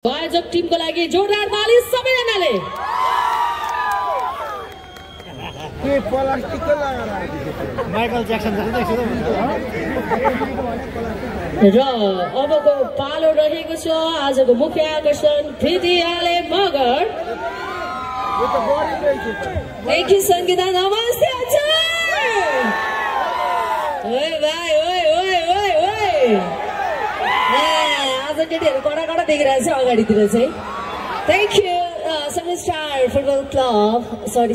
आयोजक टिमको लागि जोरदार ताली सबैजनाले। माइकल ज्याक्सन र अबको पालो रहेको छ आजको मुख्य आकर्षण प्रीतियाले मगर देखि संगीता नमस्ते ओए भाइ ओए ओए ओए ओए आज केटीहरू कडा कडा देखिरहेको छ अगाडितिर चाहिँ। Thank you Semi Star football club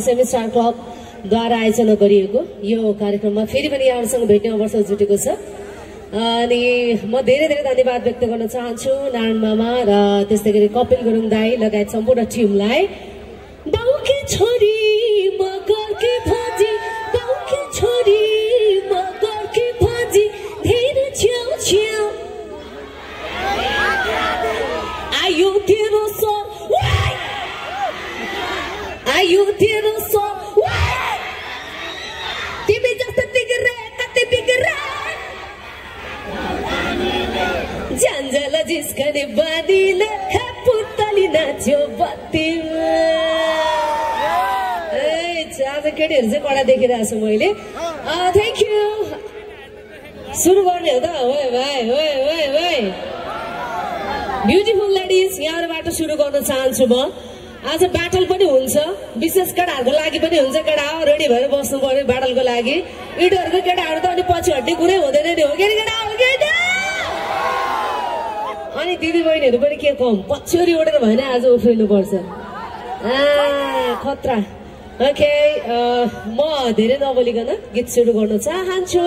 Semi Star क्लबद्वारा आयोजना गरिएको यो कार्यक्रममा फेरि पनि यहाँहरूसँग भेट्ने अवसर जुटेको छ अनि म धेरै धेरै धन्यवाद व्यक्त गर्न चाहन्छु नारायण मामा र त्यस्तै गरी कपिल गुरुङ दाई लगायत सम्पूर्ण टिमलाई। बाउकी छोरी मगरकी भाजी बाउकी छोरी मगरकी भाजी धेरै छेउ छेउ आयो तेरो सर आयो तेरो सर तिमी जस्तो बिग्रे कति बिग्रे झन्झल जिस्कने बानीले पुतली नाच्यो बत्तीमा। आज केटीहरू चाहिँ कडा देखिरहेको छु मैले। थ्याङ्क यू सुरु गर्ने हो त ओए भाइ ओए ओए ओए ब्युटिफुल लेडिज यहाँबाट सुरु गर्न चाहन्छु म। आज ब्याटल पनि हुन्छ विशेष केटाहरूको लागि पनि हुन्छ। केटा रेडी भएर बस्नु पर्यो ब्याटलको लागि। इडोहरूको केटाहरू त अनि पछि हट्ने कुरै हुँदैन नि हो केटा हो केटा। अनि दिदी बहिनीहरू पनि के कम पछ्यौरी उडेर भएन आज उफ्रिनु पर्छ खतरा। ओके म धेरै नबोलिकन गीत सुरु गर्न चाहन्छु।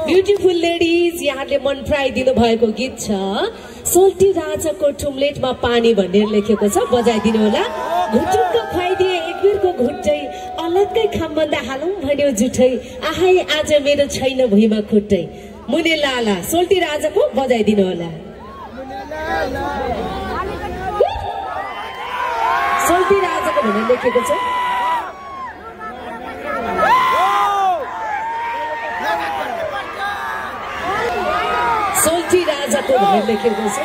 ब्युटिफुल लेडिज यहाँले मन पराइदिनु भएको गीत छ सोल्टी राजाको टुम्लेटमा पानी भनेर लेखेको छ बजाइदिनु होला। घुटुक्क खुवाइदिए एक बेरको घुट्टै अलग्गै खामभन्दा हालौँ भन्यो जुठै आहाई आज मेरो छैन भुइँमा खुट्टै मुने लाला सोल्टी राजाको बजाइदिनु होला। सोल्टी राजाको भनेर लेखेको छ सोल्टी राजाको भनेर लेखेको छ।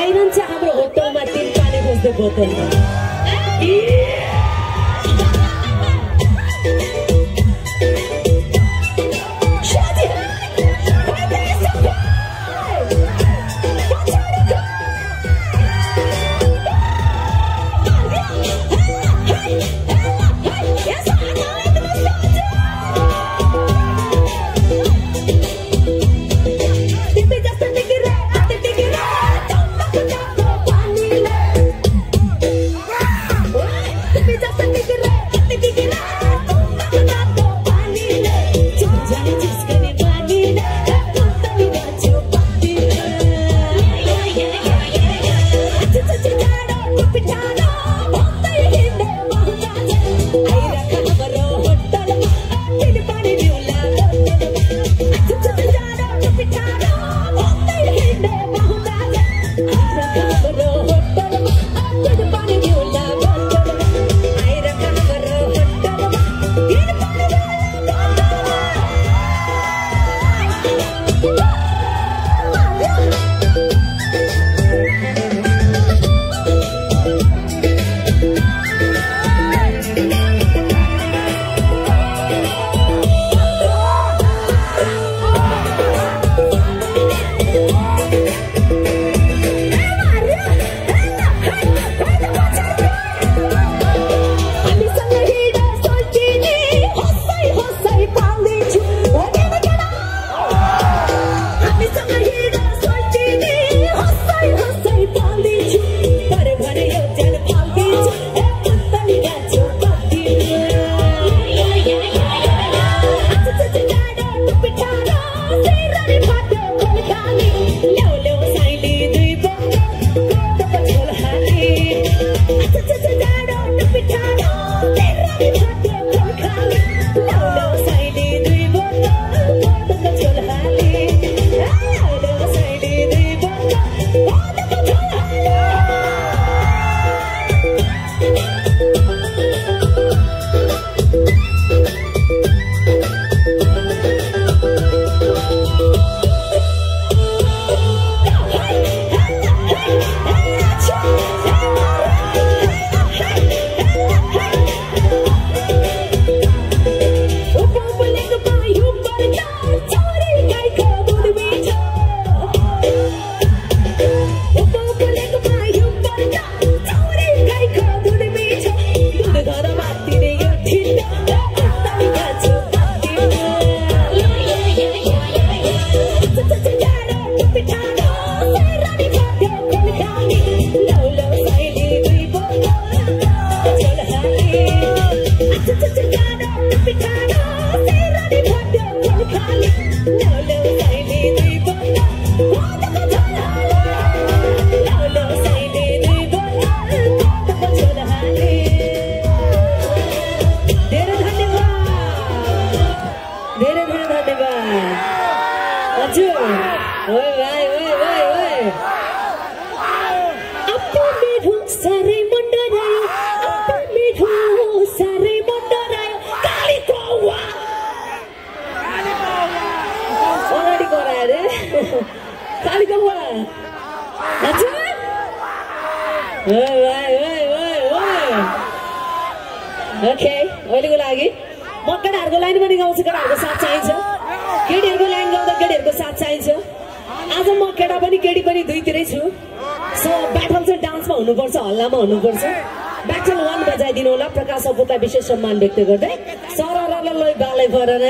आइरहन्छ हाम्रो होटलमा 3 पानी खोज्दै बोतलमा विशेष सम्मान व्यक्त गर्दै सररललै बालै भरन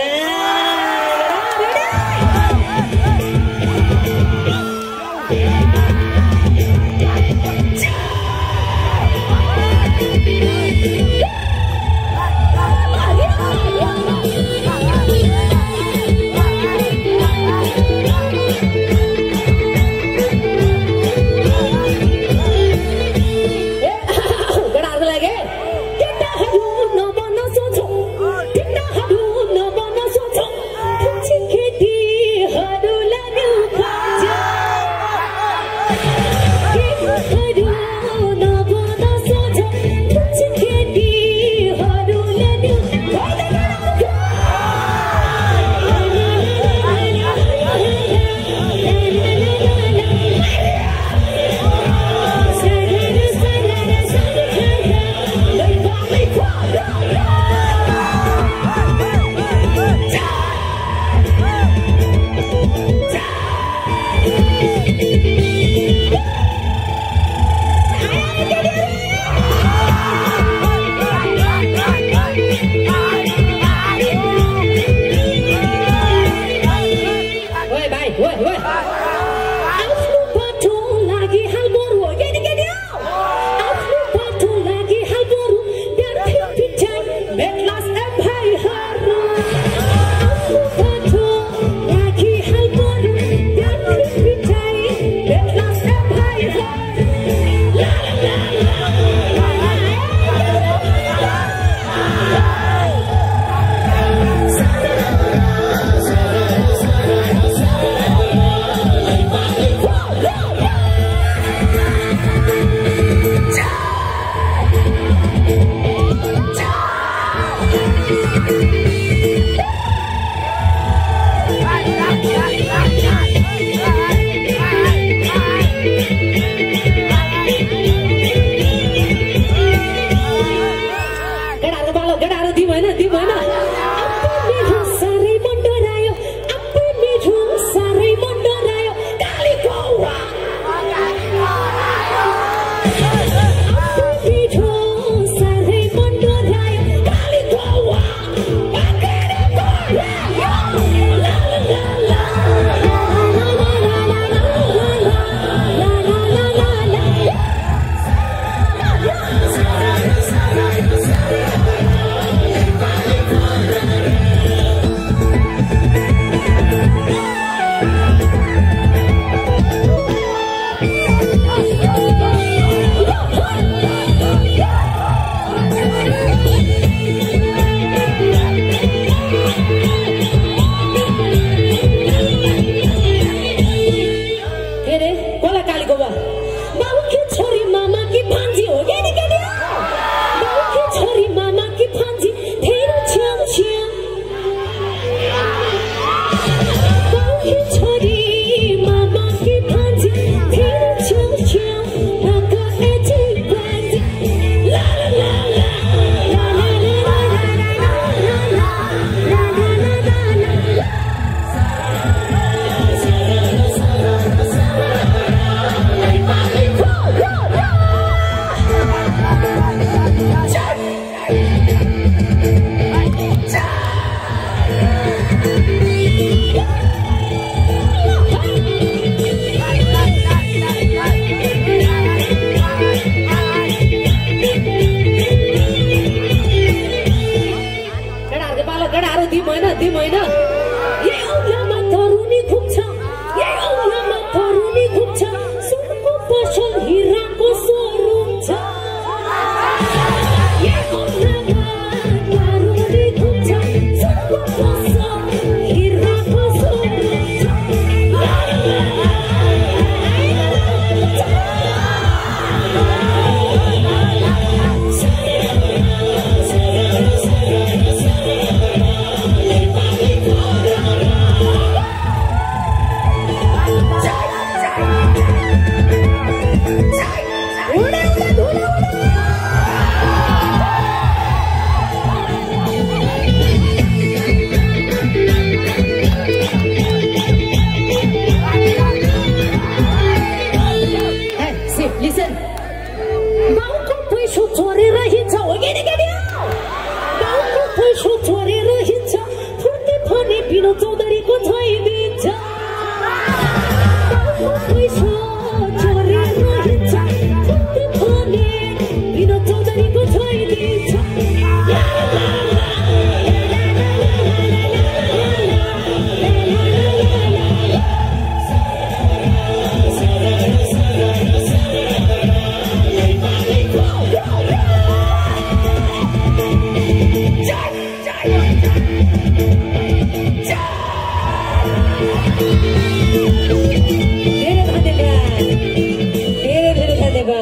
केटा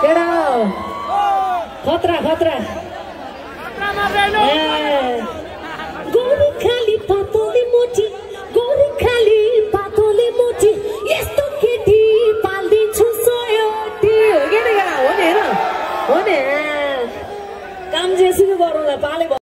केटा खतरा खतरा गोरु खाली पातोले मोटी गोरु खाली पातोले मोटी यस्तो केटी पाल्दिन्छु सयोटी हो नि काम जेसुकै गरौँला पाले